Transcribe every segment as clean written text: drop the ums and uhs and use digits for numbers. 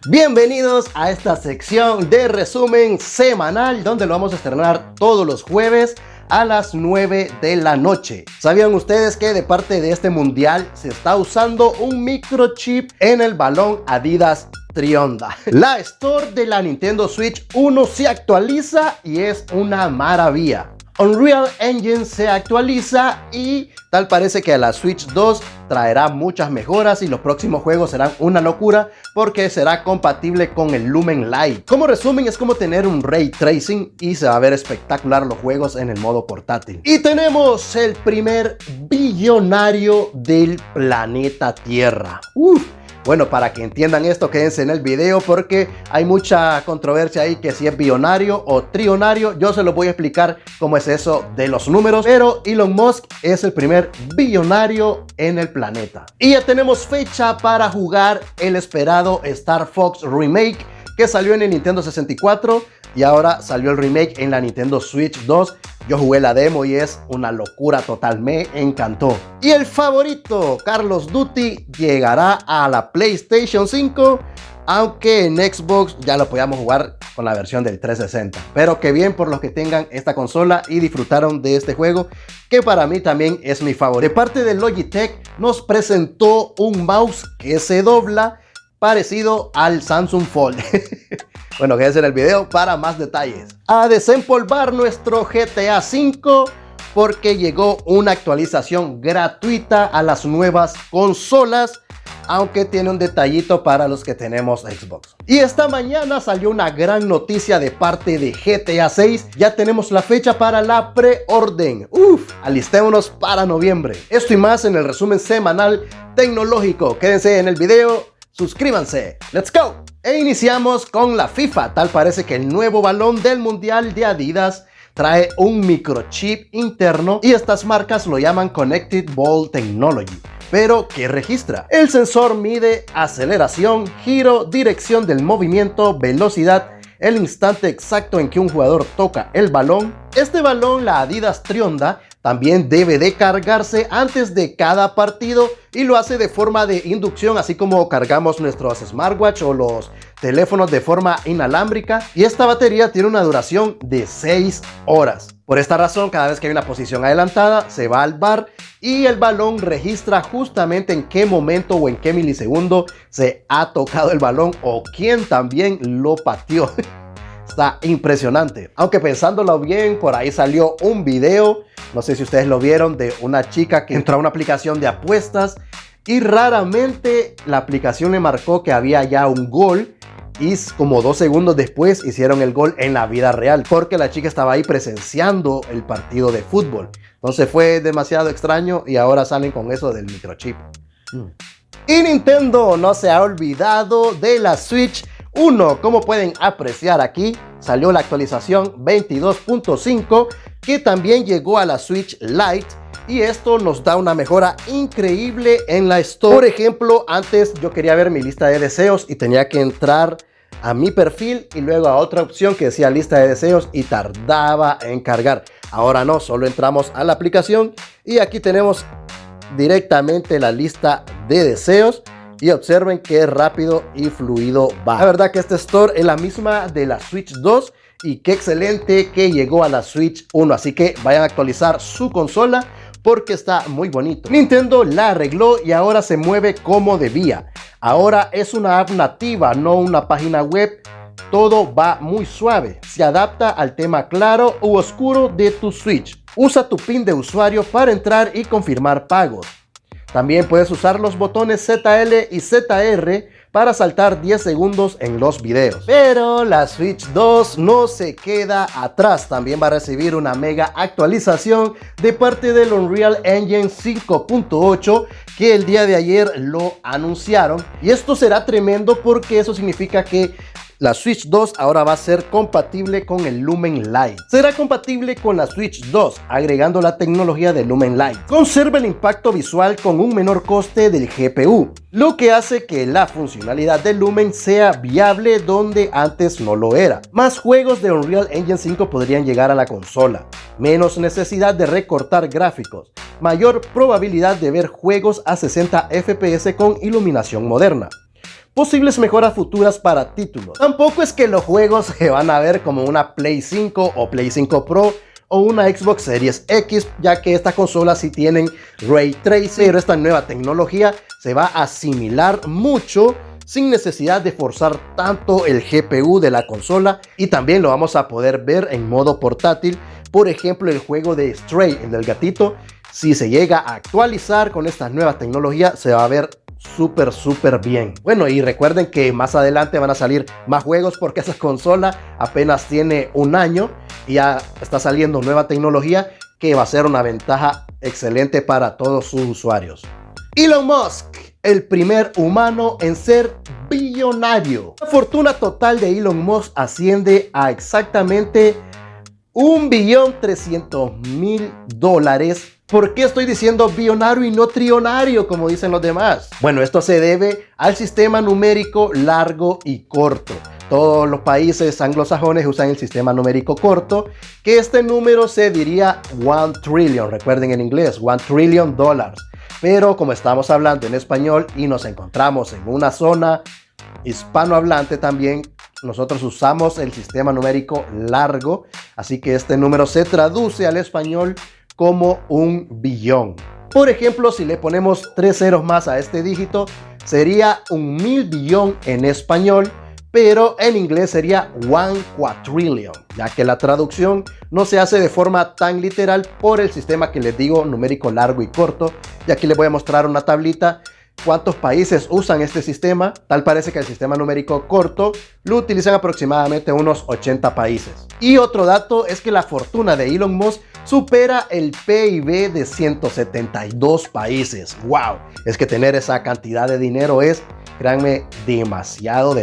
Bienvenidos a esta sección de resumen semanal donde lo vamos a estrenar todos los jueves a las 9 de la noche. ¿Sabían ustedes que de parte de este mundial se está usando un microchip en el balón Adidas Trionda? La Store de la Nintendo Switch 1 se actualiza y es una maravilla. Unreal Engine se actualiza y tal parece que la Switch 2 traerá muchas mejoras y los próximos juegos serán una locura porque será compatible con el Lumen Light. Como resumen, es como tener un Ray Tracing y se va a ver espectacular los juegos en el modo portátil. Y tenemos el primer billonario del planeta Tierra. Bueno, para que entiendan esto, quédense en el video porque hay mucha controversia ahí que si es billonario o trillonario. Yo se los voy a explicar cómo es eso de los números, pero Elon Musk es el primer billonario en el planeta. Y ya tenemos fecha para jugar el esperado Star Fox Remake que salió en el Nintendo 64 y ahora salió el remake en la Nintendo Switch 2. Yo jugué la demo y es una locura total, me encantó. Y el favorito, Call of Duty, llegará a la PlayStation 5, aunque en Xbox ya lo podíamos jugar con la versión del 360. Pero qué bien por los que tengan esta consola y disfrutaron de este juego, que para mí también es mi favorito. De parte de Logitech nos presentó un mouse que se dobla parecido al Samsung Fold. Bueno, quédense en el video para más detalles. A desempolvar nuestro GTA V porque llegó una actualización gratuita a las nuevas consolas, aunque tiene un detallito para los que tenemos Xbox. Y esta mañana salió una gran noticia de parte de GTA 6. Ya tenemos la fecha para la preorden. Alistémonos para noviembre. Esto y más en el resumen semanal tecnológico. Quédense en el video. Suscríbanse, let's go. E iniciamos con la FIFA. Tal parece que el nuevo balón del mundial de Adidas trae un microchip interno y estas marcas lo llaman Connected Ball Technology. Pero ¿qué registra? El sensor mide aceleración, giro, dirección del movimiento, velocidad, el instante exacto en que un jugador toca el balón. Este balón, la Adidas Trionda, también debe de cargarse antes de cada partido y lo hace de forma de inducción, así como cargamos nuestros smartwatch o los teléfonos de forma inalámbrica. Y esta batería tiene una duración de 6 horas. Por esta razón, cada vez que hay una posición adelantada, se va al VAR y el balón registra justamente en qué momento o en qué milisegundo se ha tocado el balón o quién también lo pateó. Está impresionante. Aunque pensándolo bien, por ahí salió un video, no sé si ustedes lo vieron, de una chica que entró a una aplicación de apuestas y raramente la aplicación le marcó que había ya un gol y como 2 segundos después hicieron el gol en la vida real porque la chica estaba ahí presenciando el partido de fútbol. Entonces fue demasiado extraño y ahora salen con eso del microchip. Y Nintendo no se ha olvidado de la Switch 1. Como pueden apreciar aquí, salió la actualización 22.5 que también llegó a la Switch Lite y esto nos da una mejora increíble en la Store. Por ejemplo, antes yo quería ver mi lista de deseos y tenía que entrar a mi perfil y luego a otra opción que decía lista de deseos y tardaba en cargar. Ahora no, solo entramos a la aplicación y aquí tenemos directamente la lista de deseos. Y observen qué rápido y fluido va. La verdad que esta Store es la misma de la Switch 2 y qué excelente que llegó a la Switch 1. Así que vayan a actualizar su consola porque está muy bonito. Nintendo la arregló y ahora se mueve como debía. Ahora es una app nativa, no una página web. Todo va muy suave. Se adapta al tema claro u oscuro de tu Switch. Usa tu PIN de usuario para entrar y confirmar pagos. También puedes usar los botones ZL y ZR para saltar 10 segundos en los videos. Pero la Switch 2 no se queda atrás. También va a recibir una mega actualización de parte del Unreal Engine 5.8 que el día de ayer lo anunciaron. Y esto será tremendo porque eso significa que la Switch 2 ahora va a ser compatible con el Lumen Light. Será compatible con la Switch 2, agregando la tecnología de Lumen Light. Conserva el impacto visual con un menor coste del GPU, lo que hace que la funcionalidad de Lumen sea viable donde antes no lo era. Más juegos de Unreal Engine 5 podrían llegar a la consola, menos necesidad de recortar gráficos, mayor probabilidad de ver juegos a 60 FPS con iluminación moderna. posibles mejoras futuras para títulos. Tampoco es que los juegos se van a ver como una Play 5 o Play 5 Pro o una Xbox Series X, ya que estas consolas sí tienen Ray Tracing, pero esta nueva tecnología se va a asimilar mucho sin necesidad de forzar tanto el GPU de la consola, y también lo vamos a poder ver en modo portátil. Por ejemplo, el juego de Stray, el del gatito, si se llega a actualizar con estas nuevas tecnologías, se va a ver súper bien. Bueno, y recuerden que más adelante van a salir más juegos porque esa consola apenas tiene un año y ya está saliendo nueva tecnología que va a ser una ventaja excelente para todos sus usuarios. Elon Musk, el primer humano en ser billonario. La fortuna total de Elon Musk asciende a exactamente $1.300.000. ¿Por qué estoy diciendo billonario y no trillonario como dicen los demás? Bueno, esto se debe al sistema numérico largo y corto. Todos los países anglosajones usan el sistema numérico corto, que este número se diría 1 trillion, recuerden en inglés, $1 trillion. Pero como estamos hablando en español y nos encontramos en una zona hispanohablante también, nosotros usamos el sistema numérico largo, así que este número se traduce al español como 1 billón. Por ejemplo, si le ponemos 3 ceros más a este dígito, sería 1.000 billón en español, pero en inglés sería 1 quadrillion, ya que la traducción no se hace de forma tan literal por el sistema que les digo, numérico largo y corto. Y aquí les voy a mostrar una tablita cuántos países usan este sistema. Tal parece que el sistema numérico corto lo utilizan aproximadamente unos 80 países. Y otro dato es que la fortuna de Elon Musk supera el PIB de 172 países. ¡Wow! Es que tener esa cantidad de dinero es, créanme, demasiado.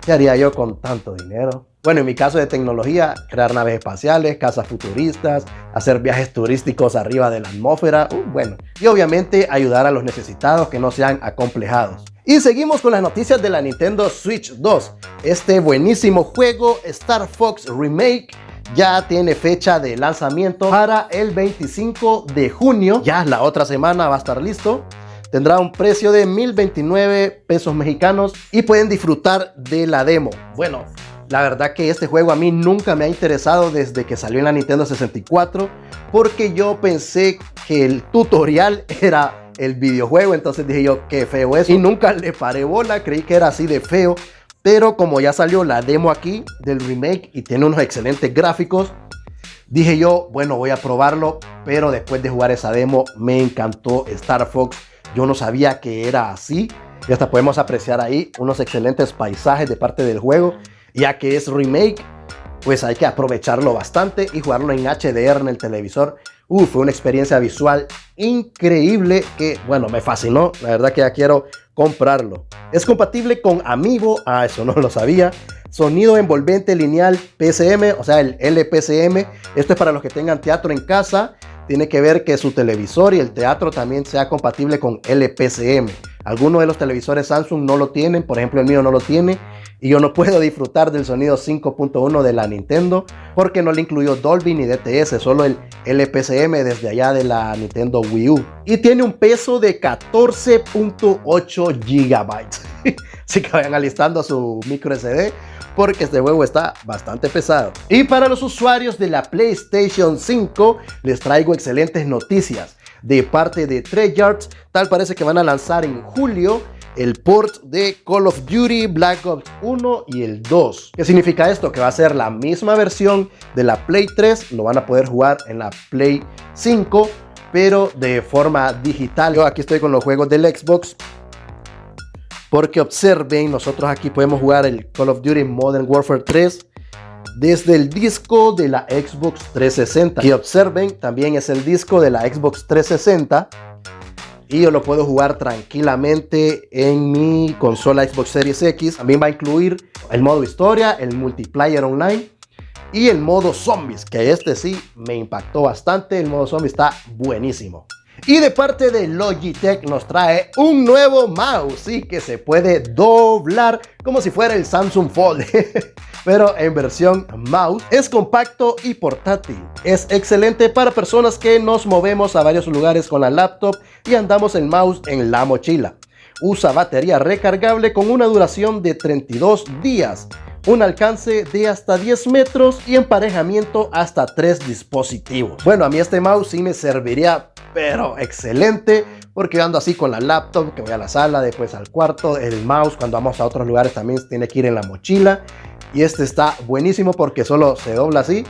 ¿Qué haría yo con tanto dinero? Bueno, en mi caso de tecnología, crear naves espaciales, casas futuristas, hacer viajes turísticos arriba de la atmósfera, bueno, y obviamente ayudar a los necesitados que no sean acomplejados. Y seguimos con las noticias de la Nintendo Switch 2. Este buenísimo juego, Star Fox Remake, ya tiene fecha de lanzamiento para el 25 de junio. Ya la otra semana va a estar listo. Tendrá un precio de 1.029 pesos mexicanos y pueden disfrutar de la demo. Bueno, la verdad que este juego a mí nunca me ha interesado desde que salió en la Nintendo 64, porque yo pensé que el tutorial era el videojuego, entonces dije yo, qué feo es, y nunca le paré bola, creí que era así de feo. Pero como ya salió la demo aquí del remake y tiene unos excelentes gráficos, dije yo, bueno, voy a probarlo. Pero después de jugar esa demo me encantó Star Fox. Yo no sabía que era así, y hasta podemos apreciar ahí unos excelentes paisajes de parte del juego. Ya que es remake, pues hay que aprovecharlo bastante y jugarlo en HDR en el televisor. Fue una experiencia visual increíble que, bueno, me fascinó. La verdad que ya quiero comprarlo. Es compatible con Amiibo, eso no lo sabía. Sonido envolvente lineal PCM, o sea, el LPCM. Esto es para los que tengan teatro en casa. Tiene que ver que su televisor y el teatro también sea compatible con LPCM. Algunos de los televisores Samsung no lo tienen, por ejemplo el mío no lo tiene, y yo no puedo disfrutar del sonido 5.1 de la Nintendo porque no le incluyó Dolby ni DTS, solo el LPCM desde allá de la Nintendo Wii U. Y tiene un peso de 14.8 gigabytes. Así que vayan alistando su micro SD porque este juego está bastante pesado. Y para los usuarios de la PlayStation 5 les traigo excelentes noticias. De parte de Treyarch, tal parece que van a lanzar en julio el port de Call of Duty Black Ops 1 y el 2. ¿Qué significa esto? Que va a ser la misma versión de la Play 3, lo van a poder jugar en la Play 5, pero de forma digital. Yo aquí estoy con los juegos del Xbox, porque observen, nosotros aquí podemos jugar el Call of Duty Modern Warfare 3 desde el disco de la Xbox 360. Y observen, también es el disco de la Xbox 360. Y yo lo puedo jugar tranquilamente en mi consola Xbox Series X. También va a incluir el modo historia, el multiplayer online y el modo zombies, que este sí me impactó bastante. El modo zombie está buenísimo. Y de parte de Logitech nos trae un nuevo mouse, sí, que se puede doblar como si fuera el Samsung Fold, pero en versión mouse. Es compacto y portátil. Es excelente para personas que nos movemos a varios lugares con la laptop y andamos el mouse en la mochila. usa batería recargable con una duración de 32 días, un alcance de hasta 10 metros y emparejamiento hasta 3 dispositivos. Bueno, a mí este mouse sí me serviría, pero excelente, porque yo ando así con la laptop, que voy a la sala, después al cuarto. El mouse cuando vamos a otros lugares también tiene que ir en la mochila, y este está buenísimo porque solo se dobla así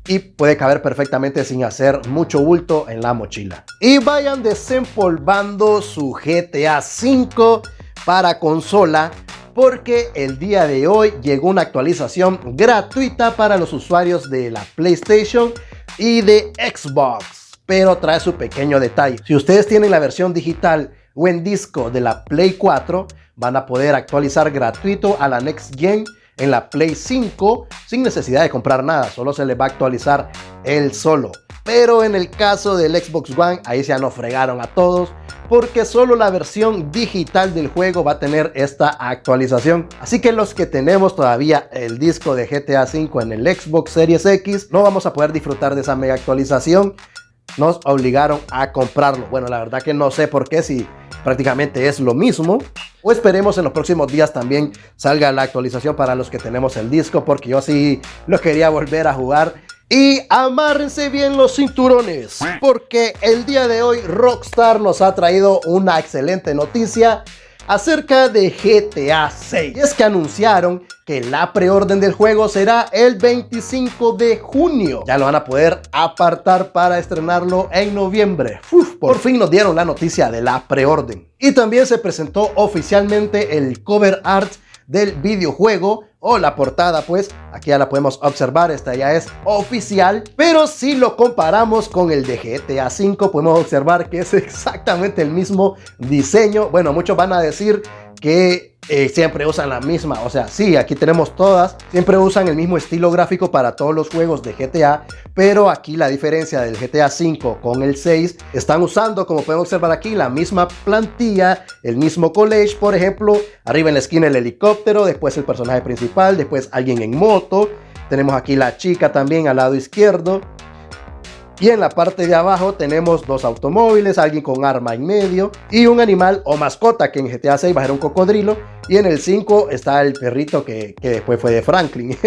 y puede caber perfectamente sin hacer mucho bulto en la mochila. Y vayan desempolvando su GTA V para consola, porque el día de hoy llegó una actualización gratuita para los usuarios de la PlayStation y de Xbox, pero trae su pequeño detalle. Si ustedes tienen la versión digital o en disco de la Play 4, van a poder actualizar gratuito a la Next Gen en la Play 5 sin necesidad de comprar nada, solo se les va a actualizar él solo. Pero en el caso del Xbox One, ahí ya nos fregaron a todos, porque solo la versión digital del juego va a tener esta actualización. Así que los que tenemos todavía el disco de GTA V en el Xbox Series X, no vamos a poder disfrutar de esa mega actualización. Nos obligaron a comprarlo. Bueno, la verdad que no sé por qué, si prácticamente es lo mismo. O esperemos en los próximos días también salga la actualización para los que tenemos el disco, porque yo sí lo quería volver a jugar. Y amárrense bien los cinturones, porque el día de hoy Rockstar nos ha traído una excelente noticia acerca de GTA 6. Y es que anunciaron que la preorden del juego será el 25 de junio. Ya lo van a poder apartar para estrenarlo en noviembre. Por fin nos dieron la noticia de la preorden. Y también se presentó oficialmente el cover art del videojuego, o la portada, pues aquí ya la podemos observar, esta ya es oficial. Pero si lo comparamos con el de GTA V, podemos observar que es exactamente el mismo diseño. Bueno, muchos van a decir que siempre usan la misma, o sea, sí, aquí tenemos todas, siempre usan el mismo estilo gráfico para todos los juegos de GTA, pero aquí la diferencia del GTA V con el 6, están usando, como pueden observar aquí, la misma plantilla, el mismo collage. Por ejemplo, arriba en la esquina el helicóptero, después el personaje principal, después alguien en moto, tenemos aquí la chica también al lado izquierdo, y en la parte de abajo tenemos dos automóviles, alguien con arma en medio y un animal o mascota, que en GTA 6 va a ser un cocodrilo, y en el 5 está el perrito que después fue de Franklin.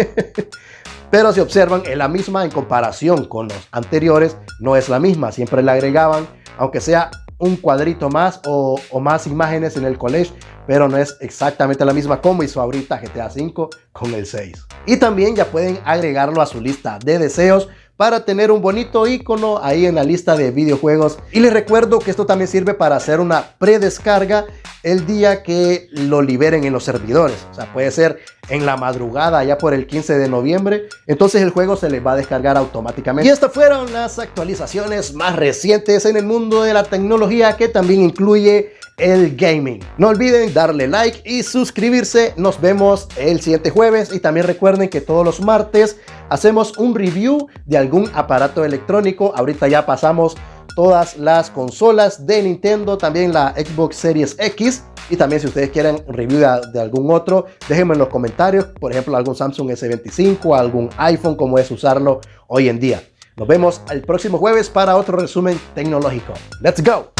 Pero si observan, es la misma en comparación con los anteriores, no es la misma, siempre le agregaban, aunque sea un cuadrito más o más imágenes en el collage, pero no es exactamente la misma como hizo ahorita GTA 5 con el 6. Y también ya pueden agregarlo a su lista de deseos para tener un bonito icono ahí en la lista de videojuegos. Y les recuerdo que esto también sirve para hacer una predescarga el día que lo liberen en los servidores. O sea, puede ser en la madrugada, ya por el 15 de noviembre. Entonces el juego se les va a descargar automáticamente. Y estas fueron las actualizaciones más recientes en el mundo de la tecnología, que también incluye el gaming. No olviden darle like y suscribirse. Nos vemos el siguiente jueves, y también recuerden que todos los martes hacemos un review de algún aparato electrónico. Ahorita ya pasamos todas las consolas de Nintendo, también la Xbox Series X, y también si ustedes quieren un review de algún otro, déjenme en los comentarios, por ejemplo algún Samsung S25, algún iPhone, cómo es usarlo hoy en día. Nos vemos el próximo jueves para otro resumen tecnológico. ¡Let's go!